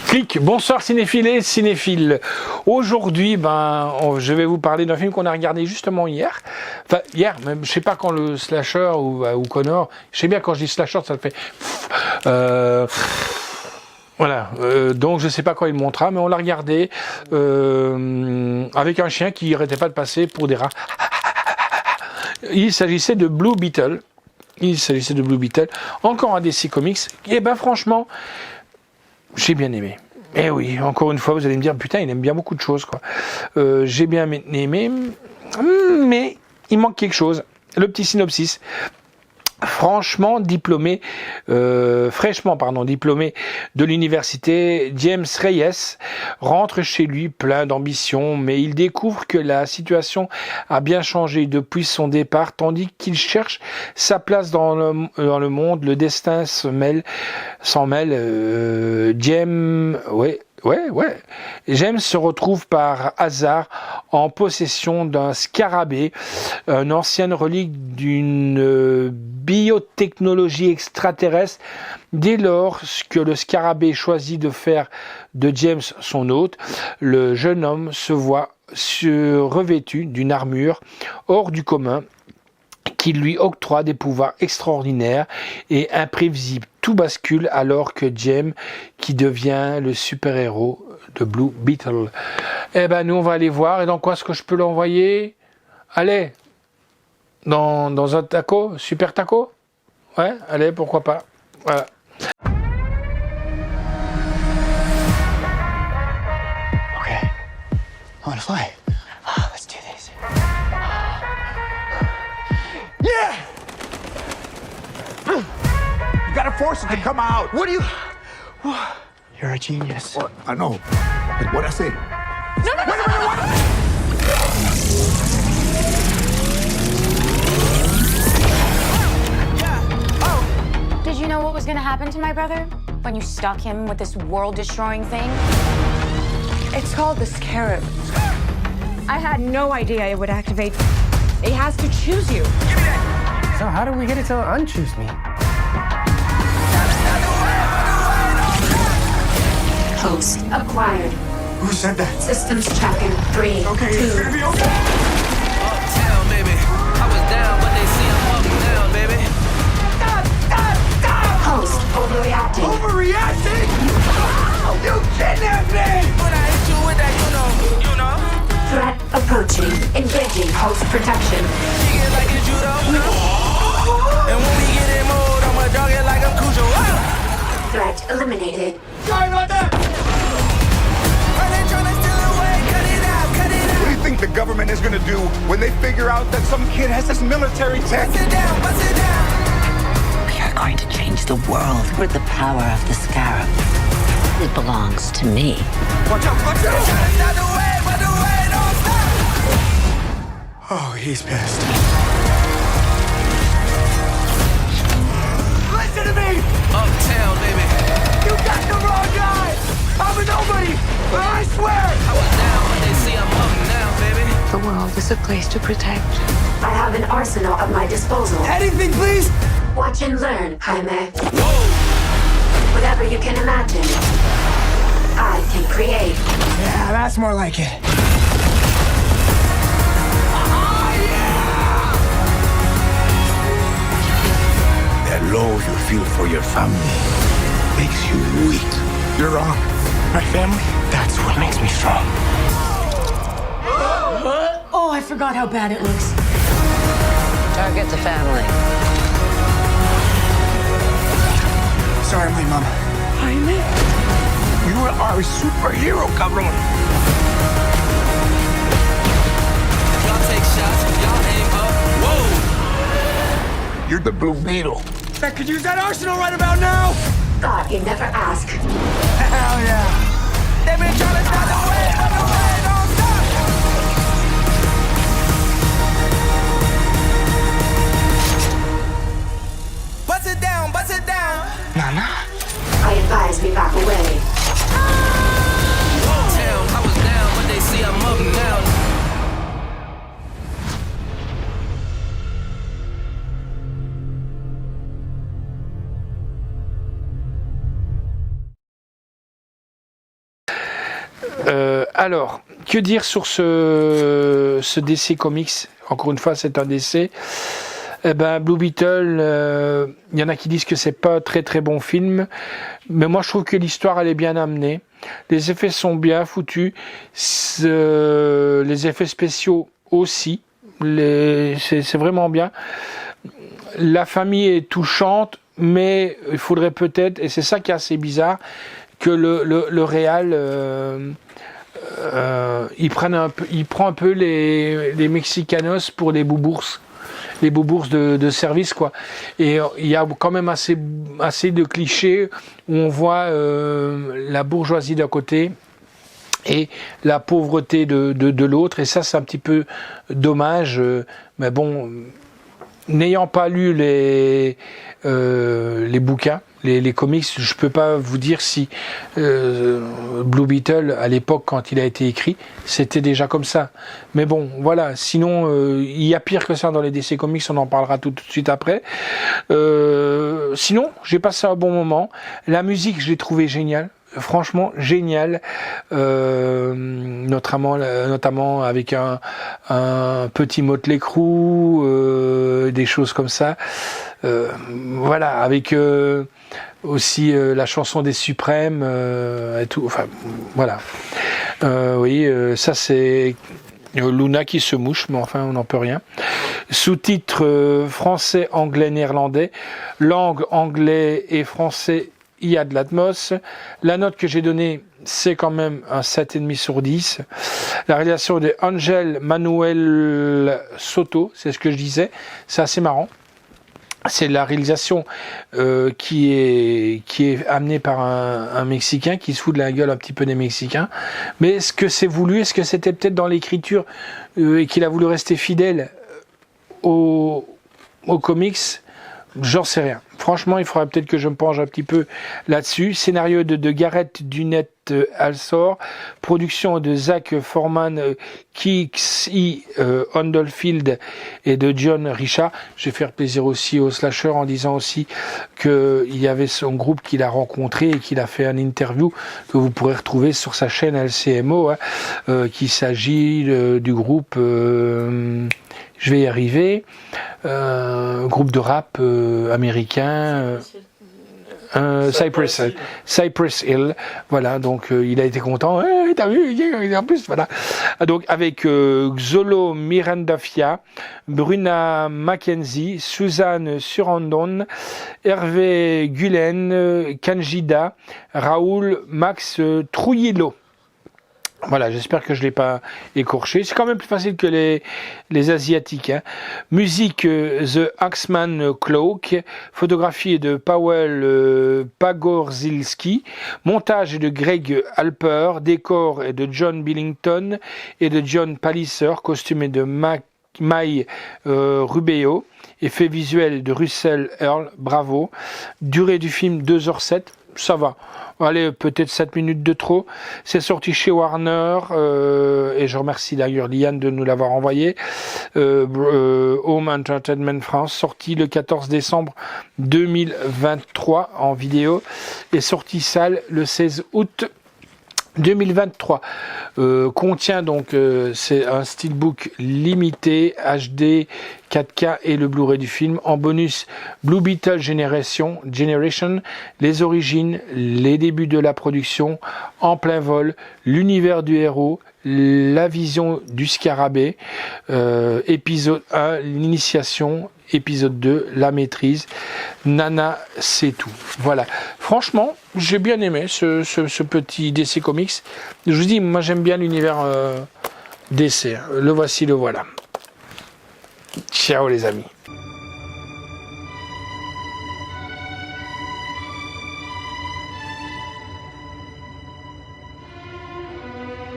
Clic, bonsoir cinéphiles et cinéphiles. Aujourd'hui, je vais vous parler d'un film qu'on a regardé justement hier. Enfin, hier, même, je sais pas quand le slasher ou Connor, je sais bien quand je dis slasher, ça le fait. Voilà, donc je sais pas quand il montrera, mais on l'a regardé avec un chien qui arrêtait pas de passer pour des rats. Il s'agissait de Blue Beetle. Encore un DC Comics. Et franchement, j'ai bien aimé. Eh oui, encore une fois, vous allez me dire, putain, il aime bien beaucoup de choses, quoi. J'ai bien aimé, mais il manque quelque chose. Le petit synopsis. Fraîchement diplômé de l'université, James Reyes rentre chez lui plein d'ambition, mais il découvre que la situation a bien changé depuis son départ, tandis qu'il cherche sa place dans le monde. Le destin s'en mêle. James se retrouve par hasard en possession d'un scarabée, une ancienne relique d'une biotechnologie extraterrestre. Dès lors que le scarabée choisit de faire de James son hôte, le jeune homme se voit revêtu d'une armure hors du commun qui lui octroie des pouvoirs extraordinaires et imprévisibles. Tout bascule alors que James, qui devient le super-héros de Blue Beetle. Nous on va aller voir. Et dans quoi est-ce que je peux l'envoyer? Allez, dans un taco, super taco? Ouais, allez, pourquoi pas. Voilà. Okay, I wanna fly. Let's do this. Yeah! You gotta force it to come out. What do you... You're a genius. Well, I know. But what'd I say? No! Did you know what was gonna happen to my brother when you stuck him with this world-destroying thing? It's called the Scarab. I had no idea it would activate. It has to choose you. So how do we get it to unchoose me? Host acquired. Who said that? Systems checking. 3, Okay, 2. it's gonna be okay. Uptown, baby. I was down, but they see I'm up now, baby. Host overreacting. Overreacting? Oh, you kidnapped me! When I hit you with that, you know. Threat approaching. Engaging host protection. Kick it like it's judo. And when we get in mode, I'ma jog it like I'm Cujo. Threat eliminated. Sorry about that! Are they tryna steal away? Cut it out, cut it What do out. you think the government is gonna do when they figure out that some kid has this military tech? Bust it down, bust it down. We are going to change the world with the power of the Scarab. It belongs to me. Watch out, watch out! Tryna stop the way, but the way don't stop. Oh, he's pissed. Listen to me! Uptown, baby. You got the wrong guy! I'm a nobody! I swear! I was down, but they see I'm up now, baby. The world is a place to protect. I have an arsenal at my disposal. Anything, please? Watch and learn, Jaime. Whoa. Whatever you can imagine, I can create. Yeah, that's more like it. That love you feel for your family makes you weak. You're wrong. My family, that's what makes me strong. Oh, I forgot how bad it looks. Target the family. Sorry, I'm late, Mom. Jaime? You are a superhero, cabrón. Y'all take shots, y'all aim up. Whoa. You're the Blue Beetle. I could use that arsenal right about now! God, you never ask. Hell yeah! They been tryna stop the way, but the way don't stop. Bust it down, bust it down. Nana? I advise we back away. Uptown, I was down, but they see I'm up now. Alors, que dire sur ce DC Comics? Encore une fois, c'est un DC. Eh ben, Blue Beetle, y en a qui disent que c'est pas un très très bon film, mais moi je trouve que l'histoire elle est bien amenée. Les effets sont bien foutus, les effets spéciaux aussi, c'est vraiment bien. La famille est touchante, mais il faudrait peut-être, et c'est ça qui est assez bizarre, que le réal il prend un peu les Mexicanos pour les boubours de service, quoi. Et il y a quand même assez de clichés où on voit la bourgeoisie d'un côté et la pauvreté de l'autre, et ça c'est un petit peu dommage, mais bon, n'ayant pas lu les bouquins, les comics, je peux pas vous dire si Blue Beetle à l'époque quand il a été écrit c'était déjà comme ça, mais bon voilà, sinon il y a pire que ça dans les DC Comics, on en parlera tout de suite après. Sinon j'ai passé un bon moment, la musique je l'ai trouvé géniale, franchement génial, notamment avec un petit Motley Crue, des choses comme ça, voilà, avec aussi la chanson des Suprêmes et tout, enfin voilà, oui, ça c'est Luna qui se mouche, mais enfin on n'en peut rien. Sous-titres français, anglais, néerlandais, langue anglais et français, il y a de l'Atmos. La note que j'ai donnée, c'est quand même un 7,5 sur 10. La réalisation de Ángel Manuel Soto, c'est ce que je disais, c'est assez marrant. C'est la réalisation qui est amenée par un Mexicain qui se fout de la gueule un petit peu des Mexicains. Mais est-ce que c'est voulu? Est-ce que c'était peut-être dans l'écriture et qu'il a voulu rester fidèle aux comics? J'en sais rien. Franchement, il faudrait peut-être que je me penche un petit peu là-dessus. Scénario de Gareth Dunette Alsor, production de Zach Forman, Kixi Ondlefield et de John Richard. Je vais faire plaisir aussi au slasher en disant aussi qu'il y avait son groupe qu'il a rencontré et qu'il a fait une interview que vous pourrez retrouver sur sa chaîne LCMO, qu'il s'agit du groupe... je vais y arriver. Groupe de rap américain, Cypress Hill. Voilà, donc il a été content. T'as vu, en plus, voilà. Donc avec Xolo Mirandafia, Bruna Mackenzie, Suzanne Surandon, Hervé Gulen, Kanjida, Raoul Max Trujillo. Voilà, j'espère que je ne l'ai pas écorché. C'est quand même plus facile que les Asiatiques. Hein. Musique, The Axeman Cloak. Photographie de Powell Pagorzilski. Montage de Greg Alper. Décor est de John Billington et de John Palliser. Costume est de Mai Rubeo. Effet visuel de Russell Earl. Bravo. Durée du film 2h07. Ça va. Allez, peut-être 7 minutes de trop. C'est sorti chez Warner, et je remercie d'ailleurs Liane de nous l'avoir envoyé. Home Entertainment France, sorti le 14 décembre 2023 en vidéo, et sorti salle le 16 août 2023. Contient donc, c'est un steelbook limité, HD, 4K et le Blu-ray du film. En bonus, Blue Beetle Generation, les origines, les débuts de la production, en plein vol, l'univers du héros, la vision du scarabée, épisode 1, l'initiation, épisode 2, la maîtrise, Nana, c'est tout. Voilà. Franchement, j'ai bien aimé ce petit DC Comics. Je vous dis, moi j'aime bien l'univers DC. Le voici, le voilà. Ciao les amis.